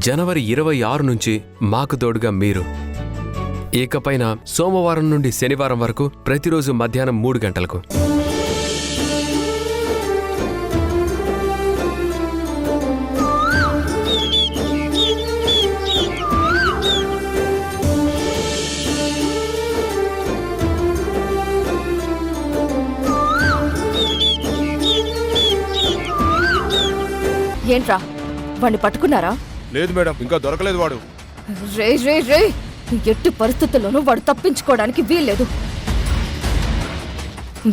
జనవరి 26 నుంచి మాకు తోడుగా మీరు. ఇకపైన సోమవారం నుండి శనివారం వరకు ప్రతిరోజు మధ్యాహ్నం 3 గంటలకు. ఏంట్రా వాణ్ణి పట్టుకున్నారా? లేదు మేడం, ఇంకా దొరకలేదు వాడు. రే రే రే, ఎట్టి పరిస్థితుల్లోనూ వాడు తప్పించుకోవడానికి వీల్లేదు.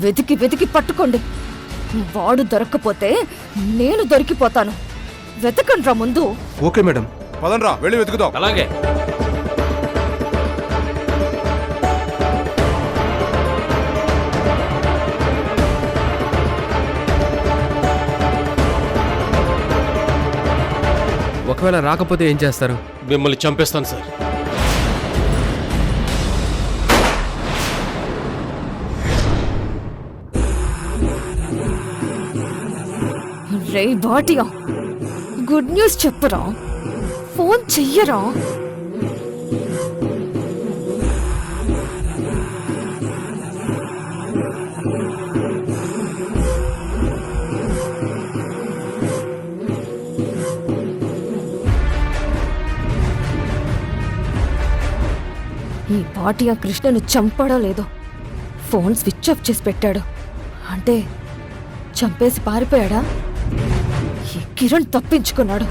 వెతికి వెతికి పట్టుకోండి. వాడు దొరక్కపోతే నేను దొరికిపోతాను. వెతకండ్రా ముందు. ఓకే మేడం, పదండ్రా వెళ్ళి వెతుకుదాం. అలాగే. ఒకవేళ రాకపోతే ఏం చేస్తారు? మిమ్మల్ని చంపేస్తాను సార్. రే బాటియా, గుడ్ న్యూస్ చెప్పురా. ఫోన్ చెయ్యరా. ఈ పాటియా కృష్ణను చంపడో లేదో ఫోన్ స్విచ్ ఆఫ్ చేసి పెట్టాడు. అంటే చంపేసి పారిపోయాడా? ఈ కిరణ్ తప్పించుకున్నాడు.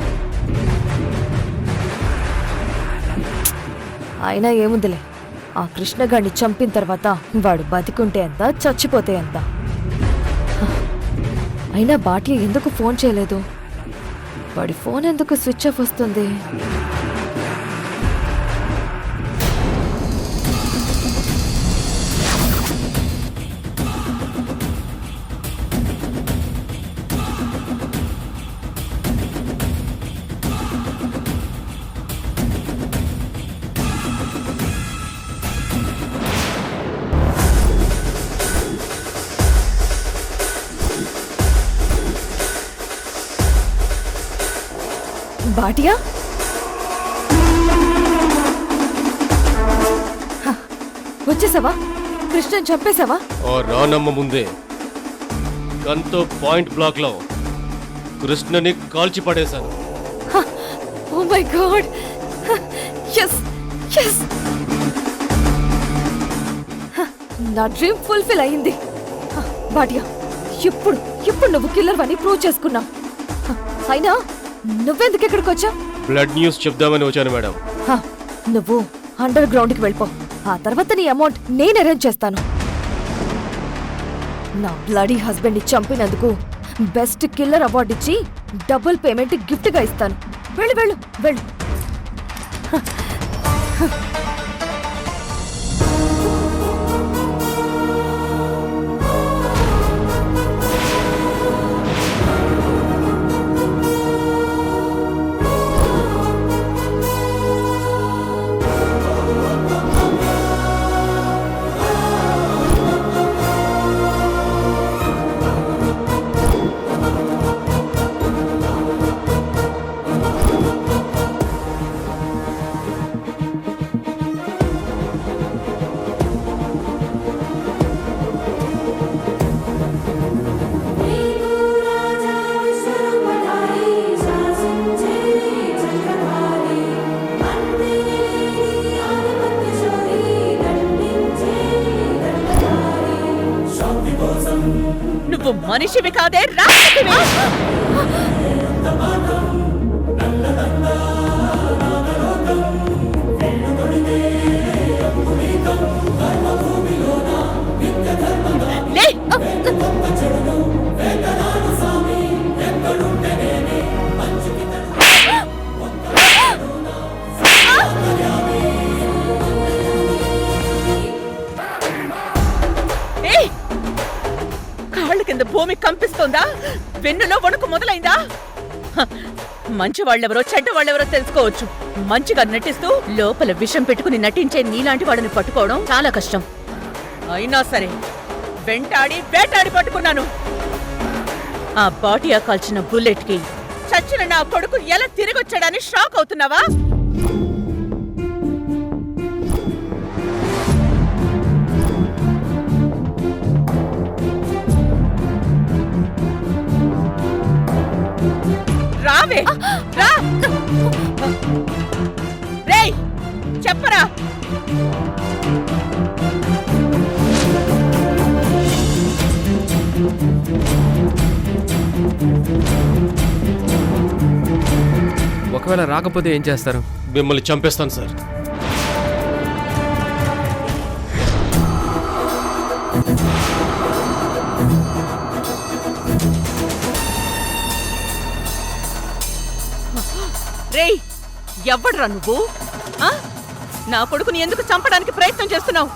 అయినా ఏముందిలే, ఆ కృష్ణగాడిని చంపిన తర్వాత వాడు బతికుంటే ఎంత, చచ్చిపోతే ఎంత. అయినా బాటియా ఎందుకు ఫోన్ చేయలేదు? వాడి ఫోన్ ఎందుకు స్విచ్ ఆఫ్ వస్తుంది? బాటియా, వచ్చేసావా? కృష్ణన్ చంపేశావా? ఓ రానమ్మ ముందే గన్తో పాయింట్ బ్లాక్ లో కృష్ణని కాల్చి పడేశాను. Oh my god, yes yes, నా డ్రీమ్ ఫుల్ఫిల్ అయింది. బాటియా, ఇప్పుడు ఇప్పుడు నువ్వు కిల్లర్ అని ప్రూవ్ చేసుకున్నావు. అయినా నువ్వెందుకు ఇక్కడికి వచ్చావు? బ్లడ్ న్యూస్ చెప్దామని వచ్చాను మేడం. నువ్వు అండర్ గ్రౌండ్ కి వెళ్ళిపో. ఆ తర్వాత నీ అమౌంట్ నేను అరేంజ్ చేస్తాను. నా బ్లడీ హస్బెండ్ ని చంపినందుకు బెస్ట్ కిల్లర్ అవార్డు ఇచ్చి డబుల్ పేమెంట్ గిఫ్ట్ గా ఇస్తాను. వెళ్ళు వెళ్ళు వెళ్ళు. నువ్వు మనిషివి కాదే, రాక్షసివి. లే. కాళ్ళ కింద భూమి కంపిస్తోందా? వెన్నులో వణుకు మొదలైందా? మంచి వాళ్ళెవరో చెడ్డ వాళ్ళెవరో తెలుసుకోవచ్చు. మంచిగా నటిస్తూ లోపల విషం పెట్టుకుని నటించే నీలాంటి వాడిని పట్టుకోవడం చాలా కష్టం. అయినా సరే వెంటాడి వేటాడి పట్టుకున్నాను. ఆ బాటియా కాల్చిన బుల్లెట్ కి చచ్చిన నా కొడుకు ఎలా తిరిగొచ్చాడని షాక్ అవుతున్నావా? రావే రా. రేయ్ చెప్పరా. ఒకవేళ రాకపోతే ఏం చేస్తారు? మిమ్మల్ని చంపేస్తాను సార్. రేయ్ ఎవడ్రా నువ్వు? ఆ? నా కొడుకుని ఎందుకు చంపడానికి ప్రయత్నం చేస్తున్నావు?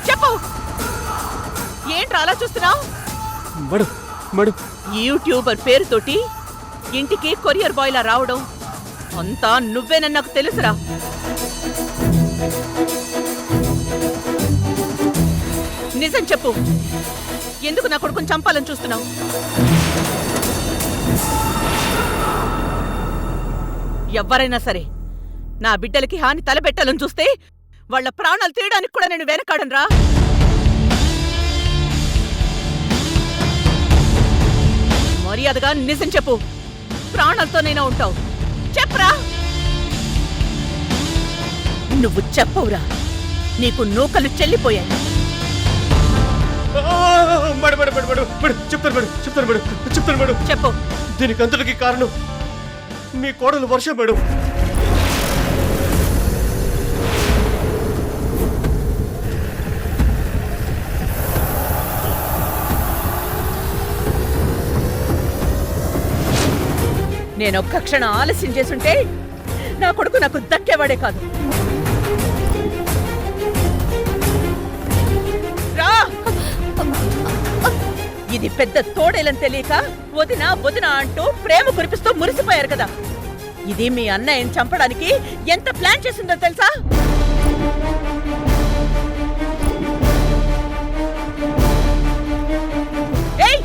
చెప్పు. ఏంట్రా అలా చూస్తున్నావు? మేడం మేడం యూట్యూబర్ పేరుతోటి ఇంటికి కొరియర్ బాయ్లా రావడం అంతా నువ్వేనని నాకు తెలుసురా. నిజం చెప్పు, ఎందుకు నా కొడుకుని చంపాలని చూస్తున్నావు? ఎవరైనా సరే నా బిడ్డలకి హాని తలబెట్టాలని చూస్తే వాళ్ళ ప్రాణాలు తీయడానికి కూడా నేను వెనకాడనురా. మర్యాదగా నిజం చెప్పు, ప్రాణాలతోనైనా ఉంటావు. చెప్పరా. నువ్వు చెప్పవురా, నీకు నూకలు చెల్లిపోయాయి. చెప్తాను మేడం. చెప్పు. దీనికి అంతటికి కారణం మీ కోడలు వర్ష మేడం. నేనొక్క క్షణం ఆలస్యం చేసుంటే నా కొడుకు నాకు దక్కేవాడే కాదు. రా. ఇది పెద్ద తోడేలని తెలియక వదిన వదిన అంటూ ప్రేమ కురిపిస్తూ మురిసిపోయారు కదా. ఇది మీ అన్నయ్యని చంపడానికి ఎంత ప్లాన్ చేసిందో తెలుసా? ఏయ్,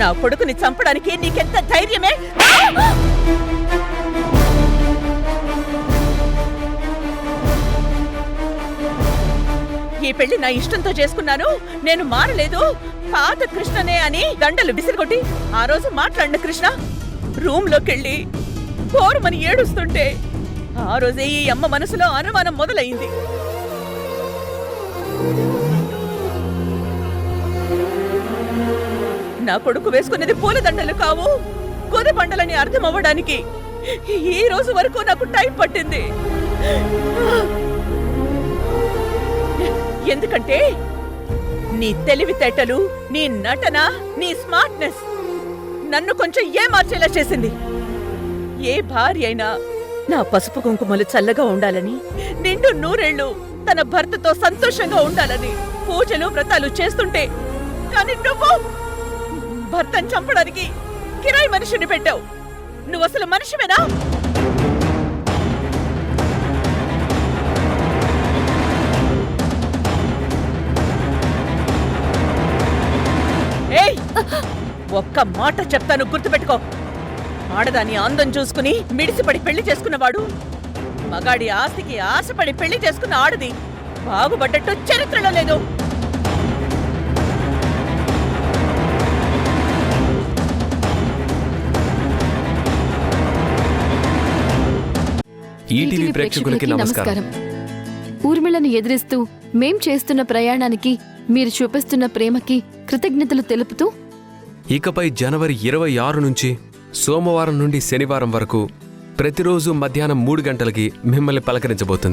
నా కొడుకుని చంపడానికి నీకెంత ధైర్యమే? ఈ పెళ్లి నా ఇష్టంతో చేసుకున్నాను, నేను మారలేదు, పాత కృష్ణనే అని దండలు విసిరికొట్టి ఆ రోజు మాట్లాడిన కృష్ణ రూమ్ లోకెళ్ళి కోరుమని ఏడుస్తుంటే ఆ రోజే ఈ అమ్మ మనసులో అనుమానం మొదలైంది. నా కొడుకు వేసుకునేది పూలదండలు కావు, గోదె అర్థం అవ్వడానికి ఈ రోజు వరకు నాకు టైం పట్టింది. ఎందుకంటే నీ తెలివితేటలు, నీ నటన, నీ స్మార్ట్నెస్ నన్ను కొంచెం ఏమార్చేలా చేసింది. ఏ భార్య అయినా నా పసుపు కుంకుమలు చల్లగా ఉండాలని, నిండు నూరేళ్లు తన భర్తతో సంతోషంగా ఉండాలని పూజలు వ్రతాలు చేస్తుంటే, కానీ నువ్వు భర్తను చంపడానికి కిరాయి మనిషిని పెట్టావు. నువ్వు అసలు మనిషివేనా? ఏయ్, ఒక్క మాట చెప్తాను, గుర్తుపెట్టుకో. ఆడదాని అందం చూసుకుని మిడిసిపడి పెళ్లి చేసుకున్నవాడు, మగాడి ఆస్తికి ఆశపడి పెళ్లి చేసుకున్న ఆడది బాగుపడ్డట్టు చరిత్రలో లేదు. ఈటీవీ ప్రేక్షకులకి నమస్కారం. ఊర్మిళను ఎదిరిస్తూ మేం చేస్తున్న ప్రయాణానికి మీరు చూపిస్తున్న ప్రేమకి కృతజ్ఞతలు తెలుపుతూ ఇకపై జనవరి 26 నుంచి సోమవారం నుండి శనివారం వరకు ప్రతిరోజు మధ్యాహ్నం 3 గంటలకి మిమ్మల్ని పలకరించబోతుంది.